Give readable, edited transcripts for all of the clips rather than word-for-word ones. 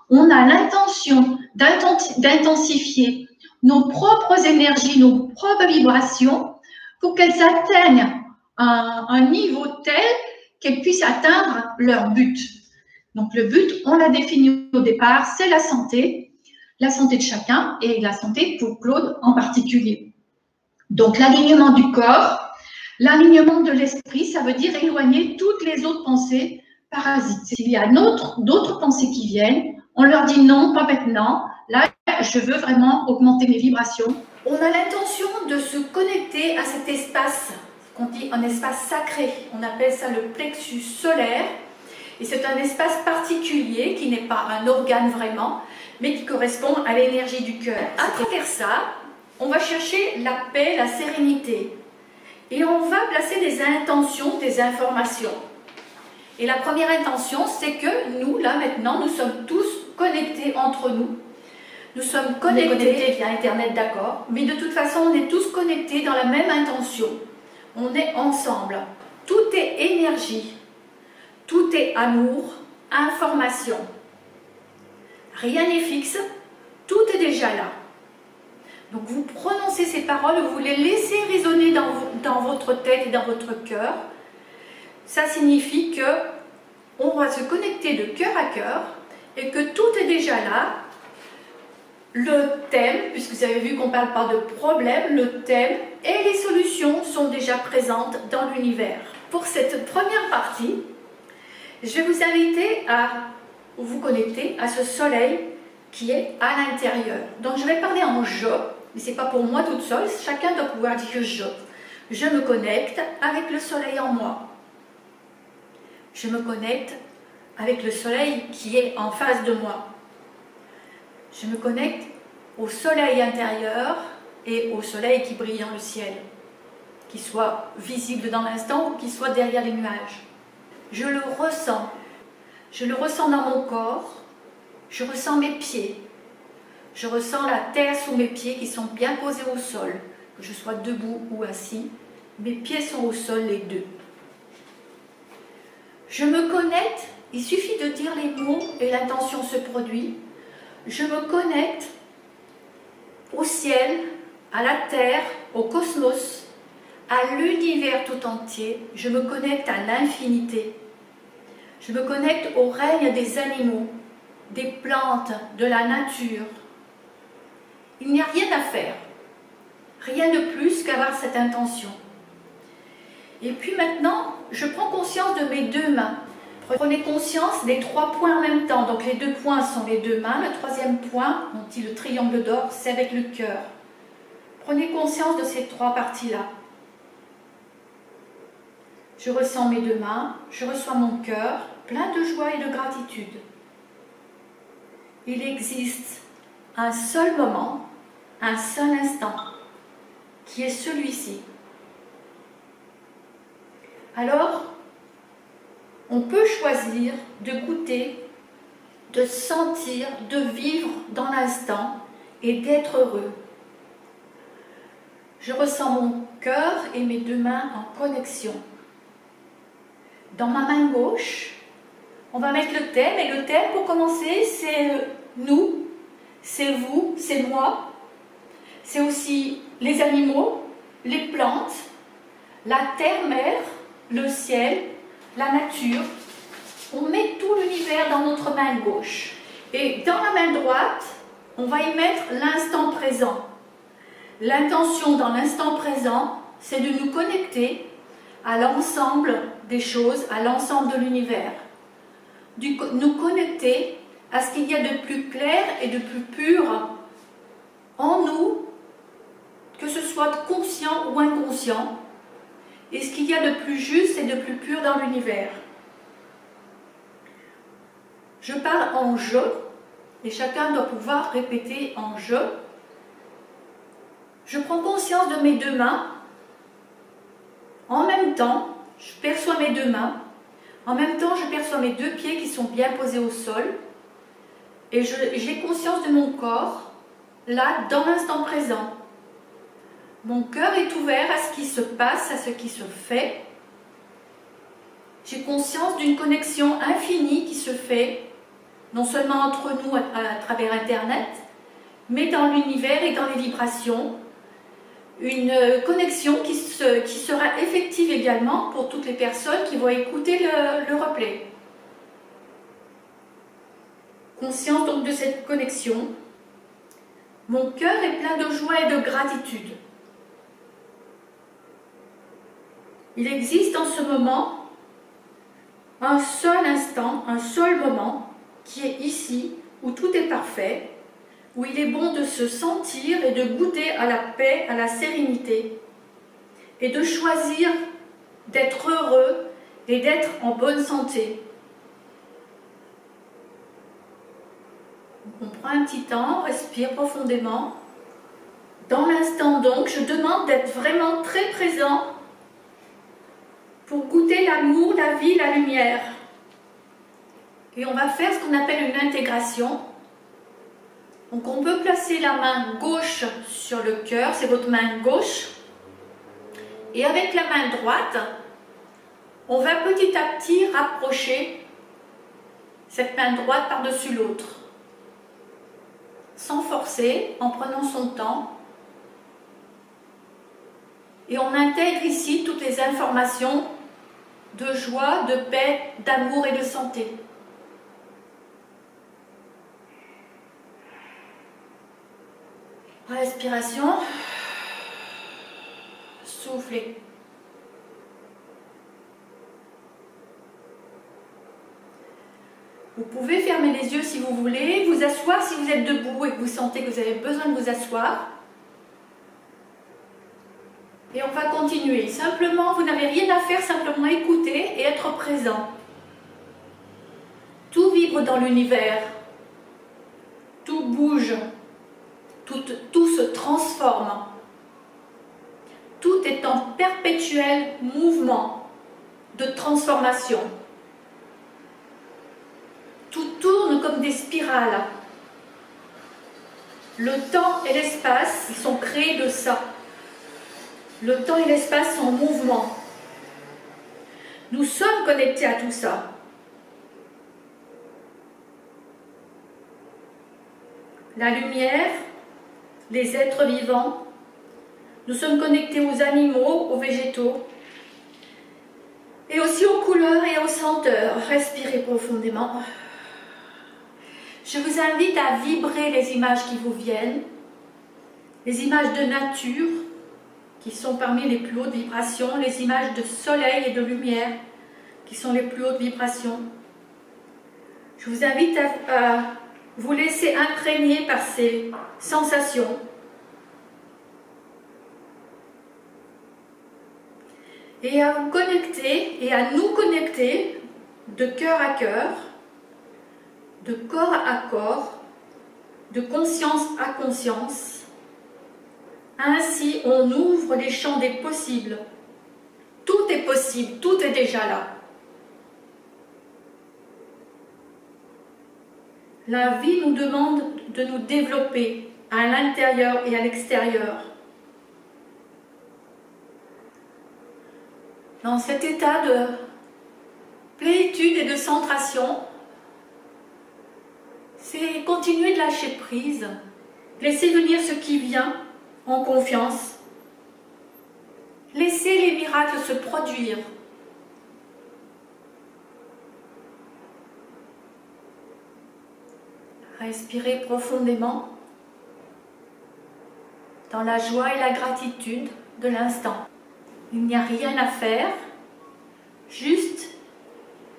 on a l'intention d'intensifier nos propres énergies, nos propres vibrations pour qu'elles atteignent un niveau tel qu'elles puissent atteindre leur but. Donc le but, on l'a défini au départ, c'est la santé de chacun et la santé pour Claude en particulier. Donc l'alignement du corps, l'alignement de l'esprit, ça veut dire éloigner toutes les autres pensées parasites. S'il y a d'autres pensées qui viennent, on leur dit non, pas maintenant. Là, je veux vraiment augmenter mes vibrations. On a l'intention de se connecter à cet espace, qu'on dit un espace sacré. On appelle ça le plexus solaire. Et c'est un espace particulier qui n'est pas un organe vraiment, mais qui correspond à l'énergie du cœur. À travers ça, on va chercher la paix, la sérénité. Et on va placer des intentions, des informations. Et la première intention, c'est que nous, là, maintenant, nous sommes tous connectés entre nous. Nous sommes connectés via Internet, d'accord, mais de toute façon, on est tous connectés dans la même intention. On est ensemble. Tout est énergie. Tout est amour, information. Rien n'est fixe, tout est déjà là. Donc vous prononcez ces paroles, vous les laissez résonner dans votre tête et dans votre cœur. Ça signifie que on va se connecter de cœur à cœur et que tout est déjà là. Le thème, puisque vous avez vu qu'on ne parle pas de problème, le thème et les solutions sont déjà présentes dans l'univers. Pour cette première partie, je vais vous inviter à vous connecter à ce soleil qui est à l'intérieur. Donc je vais parler en je, mais ce n'est pas pour moi toute seule, chacun doit pouvoir dire je. Je me connecte avec le soleil en moi. Je me connecte avec le soleil qui est en face de moi. Je me connecte au soleil intérieur et au soleil qui brille dans le ciel, qui soit visible dans l'instant ou qui soit derrière les nuages. Je le ressens dans mon corps, je ressens mes pieds, je ressens la terre sous mes pieds qui sont bien posés au sol, que je sois debout ou assis, mes pieds sont au sol les deux. Je me connecte, il suffit de dire les mots et l'intention se produit. Je me connecte au ciel, à la terre, au cosmos, à l'univers tout entier. Je me connecte à l'infinité. Je me connecte au règne des animaux, des plantes, de la nature. Il n'y a rien à faire, rien de plus qu'avoir cette intention. Et puis maintenant, je prends conscience de mes deux mains. Prenez conscience des 3 points en même temps. Donc les 2 points sont les 2 mains. Le 3e point, on dit le triangle d'or, c'est avec le cœur. Prenez conscience de ces 3 parties-là. Je ressens mes 2 mains, je reçois mon cœur, plein de joie et de gratitude. Il existe un seul moment, un seul instant, qui est celui-ci. Alors, on peut choisir de goûter, de sentir, de vivre dans l'instant et d'être heureux. Je ressens mon cœur et mes 2 mains en connexion. Dans ma main gauche, on va mettre le thème, et le thème pour commencer, c'est nous, c'est vous, c'est moi, c'est aussi les animaux, les plantes, la terre-mère, le ciel, la nature. On met tout l'univers dans notre main gauche. Et dans la main droite, on va y mettre l'instant présent. L'intention dans l'instant présent, c'est de nous connecter à l'ensemble des choses, à l'ensemble de l'univers. Nous connecter à ce qu'il y a de plus clair et de plus pur en nous, que ce soit conscient ou inconscient, et ce qu'il y a de plus juste et de plus pur dans l'univers. Je parle en je, et chacun doit pouvoir répéter en je. Je prends conscience de mes 2 mains. En même temps, je perçois mes 2 mains. En même temps, je perçois mes 2 pieds qui sont bien posés au sol. Et j'ai conscience de mon corps, là, dans l'instant présent. Mon cœur est ouvert à ce qui se passe, à ce qui se fait. J'ai conscience d'une connexion infinie qui se fait non seulement entre nous à travers Internet, mais dans l'univers et dans les vibrations. Une connexion qui sera effective également pour toutes les personnes qui vont écouter le replay. Conscience donc de cette connexion, mon cœur est plein de joie et de gratitude. Il existe en ce moment un seul instant, un seul moment qui est ici, où tout est parfait, où il est bon de se sentir et de goûter à la paix, à la sérénité, et de choisir d'être heureux et d'être en bonne santé. On prend un petit temps, on respire profondément. Dans l'instant donc, je demande d'être vraiment très présent pour goûter l'amour, la vie, la lumière. Et on va faire ce qu'on appelle une intégration. Donc on peut placer la main gauche sur le cœur, c'est votre main gauche. Et avec la main droite, on va petit à petit rapprocher cette main droite par-dessus l'autre. Sans forcer, en prenant son temps. Et on intègre ici toutes les informations de joie, de paix, d'amour et de santé. Respiration. Soufflez. Vous pouvez fermer les yeux si vous voulez, vous asseoir si vous êtes debout et que vous sentez que vous avez besoin de vous asseoir. Et on va continuer. Simplement, vous n'avez rien à faire, simplement écouter et être présent. Tout vibre dans l'univers. Tout bouge. Tout se transforme. Tout est en perpétuel mouvement de transformation. Tout tourne comme des spirales. Le temps et l'espace, ils sont créés de ça. Le temps et l'espace sont en mouvement. Nous sommes connectés à tout ça. La lumière, les êtres vivants, nous sommes connectés aux animaux, aux végétaux, et aussi aux couleurs et aux senteurs. Respirez profondément. Je vous invite à vibrer les images qui vous viennent, les images de nature, qui sont parmi les plus hautes vibrations, les images de soleil et de lumière, qui sont les plus hautes vibrations. Je vous invite à vous laisser imprégner par ces sensations. Et à vous connecter et à nous connecter de cœur à cœur, de corps à corps, de conscience à conscience. Ainsi, on ouvre les champs des possibles. Tout est possible, tout est déjà là. La vie nous demande de nous développer à l'intérieur et à l'extérieur. Dans cet état de plénitude et de centration, c'est continuer de lâcher prise, laisser venir ce qui vient en confiance, laisser les miracles se produire. Respirez profondément dans la joie et la gratitude de l'instant. Il n'y a rien à faire, juste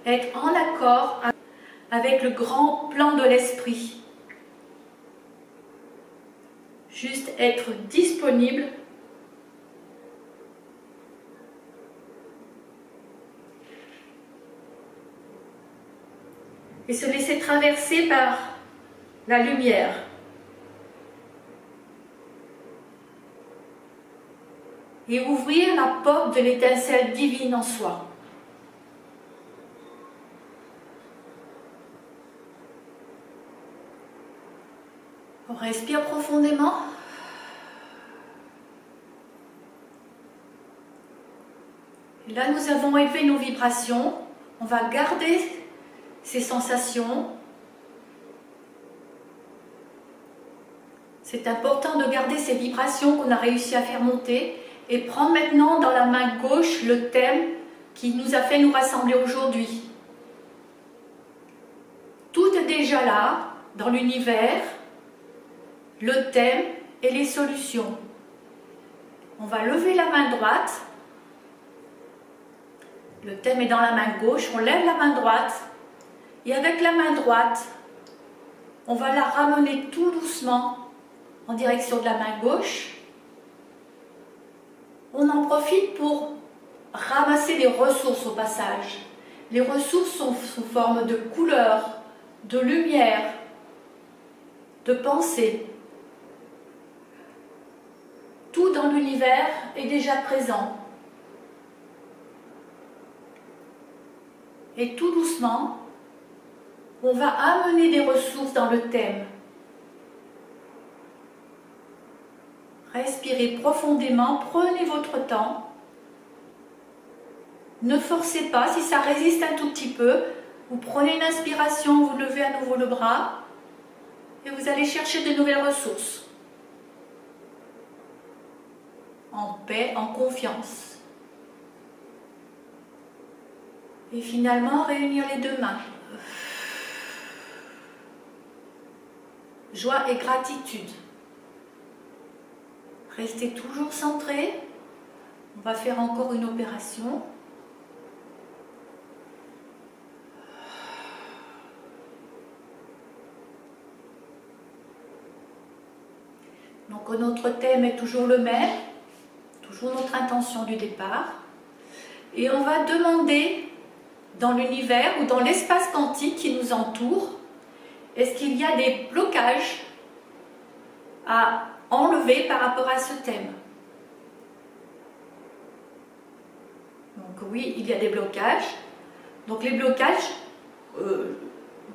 être en accord avec le grand plan de l'esprit. Juste être disponible et se laisser traverser par la lumière. Et ouvrir la porte de l'étincelle divine en soi. On respire profondément. Et là, nous avons élevé nos vibrations. On va garder ces sensations C'est important de garder ces vibrations qu'on a réussi à faire monter et prendre maintenant dans la main gauche le thème qui nous a fait nous rassembler aujourd'hui. Tout est déjà là, dans l'univers, le thème et les solutions. On va lever la main droite. Le thème est dans la main gauche, on lève la main droite. Et avec la main droite, on va la ramener tout doucement en direction de la main gauche. On en profite pour ramasser des ressources au passage. Les ressources sont sous forme de couleurs, de lumière, de pensée. Tout dans l'univers est déjà présent. Et tout doucement, on va amener des ressources dans le thème. Respirez profondément, prenez votre temps. Ne forcez pas, si ça résiste un tout petit peu, vous prenez une inspiration, vous levez à nouveau le bras et vous allez chercher de nouvelles ressources. En paix, en confiance. Et finalement, réunir les deux mains. Joie et gratitude. Restez toujours centré. On va faire encore une opération. Donc notre thème est toujours le même, toujours notre intention du départ. Et on va demander dans l'univers ou dans l'espace quantique qui nous entoure, est-ce qu'il y a des blocages à enlever par rapport à ce thème? Donc oui, il y a des blocages. Donc les blocages,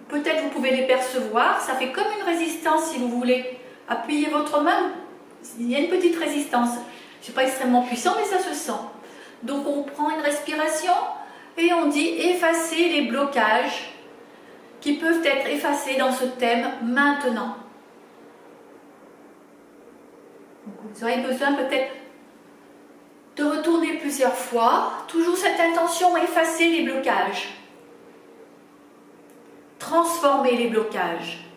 peut-être vous pouvez les percevoir, ça fait comme une résistance si vous voulez. Appuyez votre main, il y a une petite résistance. Ce n'est pas extrêmement puissant, mais ça se sent. Donc on prend une respiration et on dit effacer les blocages qui peuvent être effacés dans ce thème maintenant. Donc vous aurez besoin peut-être de retourner plusieurs fois. Toujours cette intention, effacer les blocages. Transformer les blocages.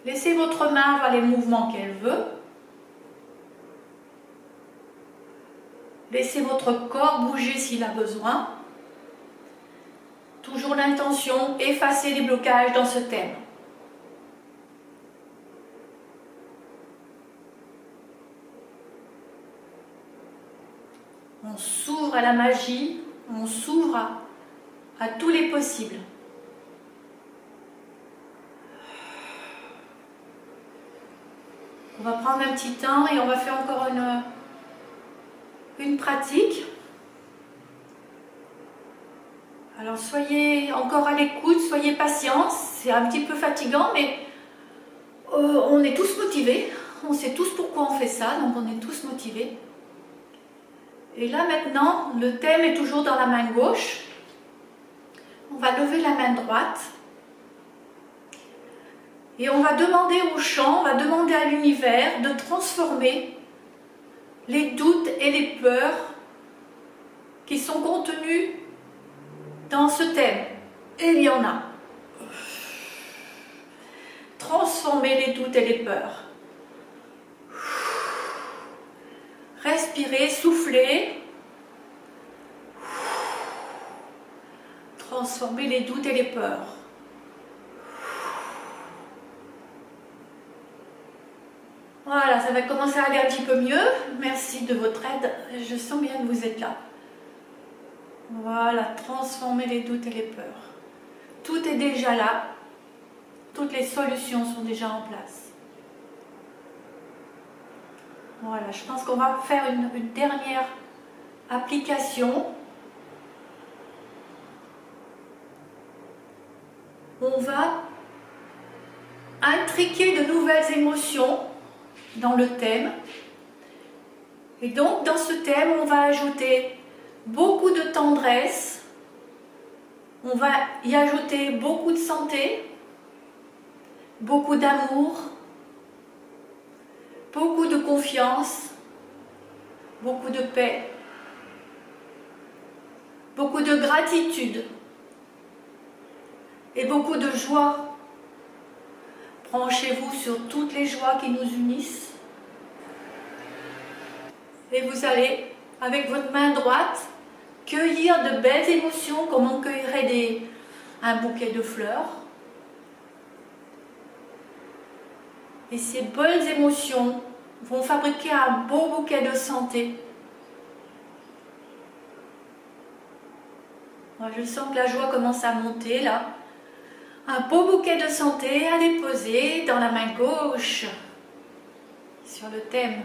Laissez votre main voir les mouvements qu'elle veut. Laissez votre corps bouger s'il a besoin. Toujours l'intention, effacer les blocages dans ce thème. On s'ouvre à la magie, on s'ouvre à tous les possibles. On va prendre un petit temps et on va faire encore une pratique. Alors soyez encore à l'écoute, soyez patients, c'est un petit peu fatigant, mais on est tous motivés, on sait tous pourquoi on fait ça, donc on est tous motivés. Et là maintenant, le thème est toujours dans la main gauche. On va lever la main droite. Et on va demander au champ, on va demander à l'univers de transformer les doutes et les peurs qui sont contenus dans ce thème. Et il y en a. Transformer les doutes et les peurs. Respirez, soufflez. Transformer les doutes et les peurs. Voilà, ça va commencer à aller un petit peu mieux. Merci de votre aide. Je sens bien que vous êtes là. Voilà, transformer les doutes et les peurs. Tout est déjà là. Toutes les solutions sont déjà en place. Voilà, je pense qu'on va faire une dernière application. On va intriquer de nouvelles émotions dans le thème. Et donc, dans ce thème, on va ajouter beaucoup de tendresse. On va y ajouter beaucoup de santé, beaucoup d'amour, beaucoup de confiance, beaucoup de paix, beaucoup de gratitude et beaucoup de joie. Branchez-vous sur toutes les joies qui nous unissent et vous allez, avec votre main droite, cueillir de belles émotions comme on cueillerait un bouquet de fleurs. Et ces belles émotions vont fabriquer un beau bouquet de santé. Moi, je sens que la joie commence à monter là. Un beau bouquet de santé à déposer dans la main gauche sur le thème.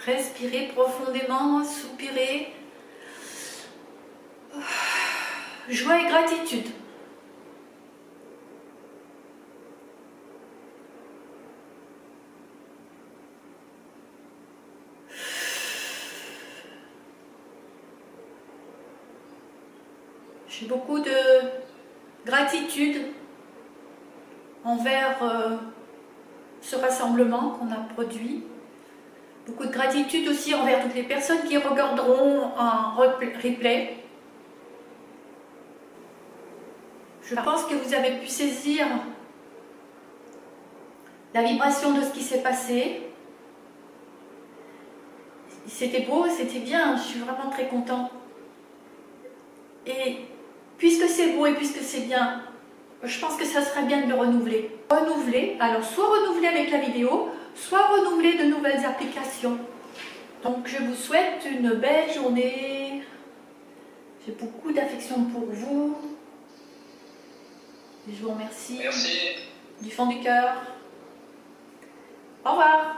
Respirez profondément, soupirez. Joie et gratitude. J'ai beaucoup de gratitude envers ce rassemblement qu'on a produit. Beaucoup de gratitude aussi envers toutes les personnes qui regarderont en replay. Je pense que vous avez pu saisir la vibration de ce qui s'est passé. C'était beau, c'était bien, je suis vraiment très contente. Et puisque c'est beau et puisque c'est bien, je pense que ça serait bien de le renouveler. Renouveler, alors soit renouveler avec la vidéo, soit renouveler de nouvelles applications. Donc je vous souhaite une belle journée. J'ai beaucoup d'affection pour vous. Et je vous remercie. Merci. Du fond du cœur. Au revoir.